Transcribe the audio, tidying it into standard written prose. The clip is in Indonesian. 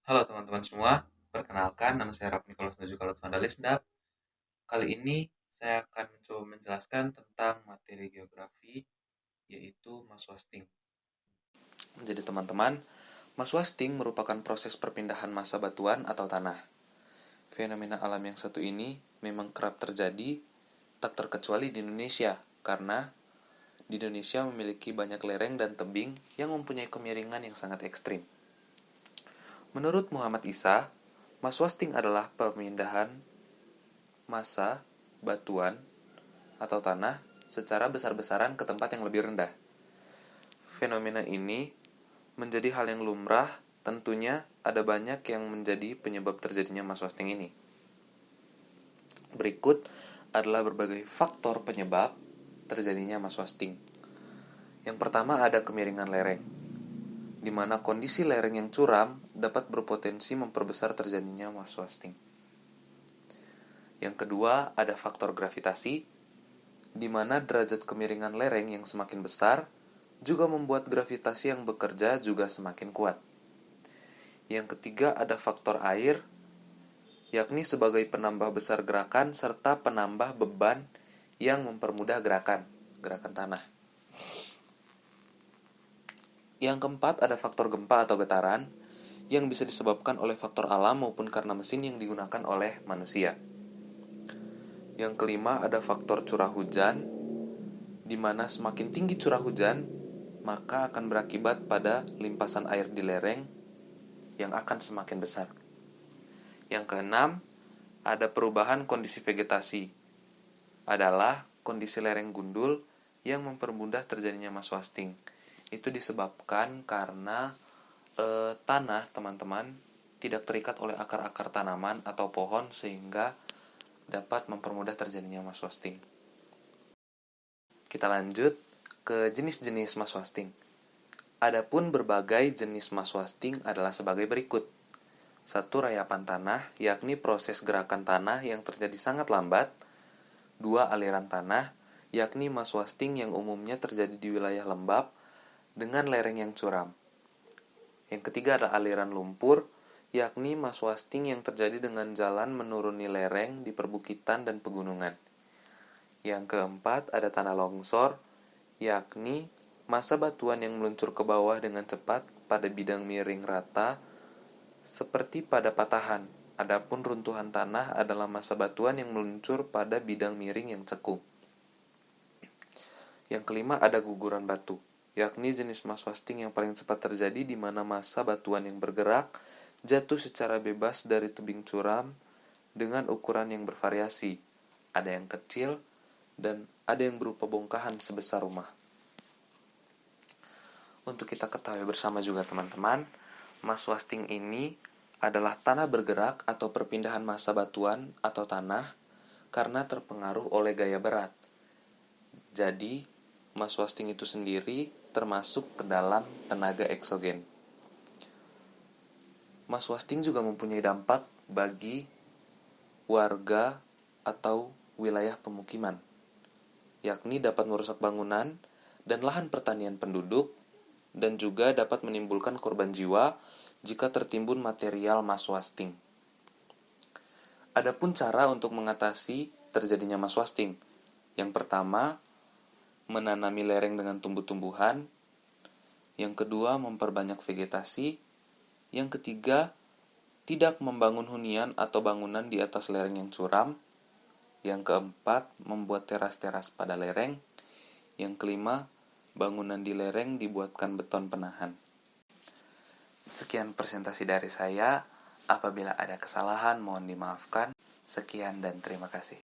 Halo teman-teman semua, perkenalkan nama saya Raf Nicholas Najuka Lutfanda Lesda. Kali ini saya akan mencoba menjelaskan tentang materi geografi, yaitu maswasting. Jadi teman-teman, maswasting merupakan proses perpindahan massa batuan atau tanah. Fenomena alam yang satu ini memang kerap terjadi, tak terkecuali di Indonesia, karena di Indonesia memiliki banyak lereng dan tebing yang mempunyai kemiringan yang sangat ekstrim. Menurut Muhammad Isa, maswasting adalah pemindahan massa batuan atau tanah secara besar-besaran ke tempat yang lebih rendah. Fenomena ini menjadi hal yang lumrah, tentunya ada banyak yang menjadi penyebab terjadinya maswasting ini. Berikut adalah berbagai faktor penyebab terjadinya maswasting. Yang pertama ada kemiringan lereng, di mana kondisi lereng yang curam dapat berpotensi memperbesar terjadinya maswasting. Yang kedua ada faktor gravitasi, di mana derajat kemiringan lereng yang semakin besar juga membuat gravitasi yang bekerja juga semakin kuat. Yang ketiga ada faktor air, yakni sebagai penambah besar gerakan serta penambah beban yang mempermudah gerakan tanah. Yang keempat ada faktor gempa atau getaran, yang bisa disebabkan oleh faktor alam maupun karena mesin yang digunakan oleh manusia. Yang kelima ada faktor curah hujan, di mana semakin tinggi curah hujan, maka akan berakibat pada limpasan air di lereng yang akan semakin besar. Yang keenam, ada perubahan kondisi vegetasi. Adalah kondisi lereng gundul yang mempermudah terjadinya maswasting. Itu disebabkan karena tanah, teman-teman, tidak terikat oleh akar-akar tanaman atau pohon sehingga dapat mempermudah terjadinya maswasting. Kita lanjut ke jenis-jenis maswasting. Adapun berbagai jenis maswasting adalah sebagai berikut. 1. Rayapan tanah, yakni proses gerakan tanah yang terjadi sangat lambat. 2. Aliran tanah, yakni maswasting yang umumnya terjadi di wilayah lembab dengan lereng yang curam. Yang ketiga adalah aliran lumpur, yakni maswasting yang terjadi dengan jalan menuruni lereng di perbukitan dan pegunungan. Yang keempat ada tanah longsor, yakni massa batuan yang meluncur ke bawah dengan cepat pada bidang miring rata seperti pada patahan. Adapun runtuhan tanah adalah massa batuan yang meluncur pada bidang miring yang cekung. Yang kelima ada guguran batu, yakni jenis maswasting yang paling cepat terjadi di mana massa batuan yang bergerak jatuh secara bebas dari tebing curam dengan ukuran yang bervariasi. Ada yang kecil dan ada yang berupa bongkahan sebesar rumah. Untuk kita ketahui bersama juga teman-teman, maswasting ini adalah tanah bergerak atau perpindahan massa batuan atau tanah karena terpengaruh oleh gaya berat. Jadi, maswasting itu sendiri termasuk ke dalam tenaga eksogen. Maswasting juga mempunyai dampak bagi warga atau wilayah pemukiman, yakni dapat merusak bangunan dan lahan pertanian penduduk, dan juga dapat menimbulkan korban jiwa jika tertimbun material maswasting. Adapun cara untuk mengatasi terjadinya maswasting. Yang pertama, menanami lereng dengan tumbuh-tumbuhan. Yang kedua, memperbanyak vegetasi. Yang ketiga, tidak membangun hunian atau bangunan di atas lereng yang curam. Yang keempat, membuat teras-teras pada lereng. Yang kelima, bangunan di lereng dibuatkan beton penahan. Sekian presentasi dari saya. Apabila ada kesalahan, mohon dimaafkan. Sekian dan terima kasih.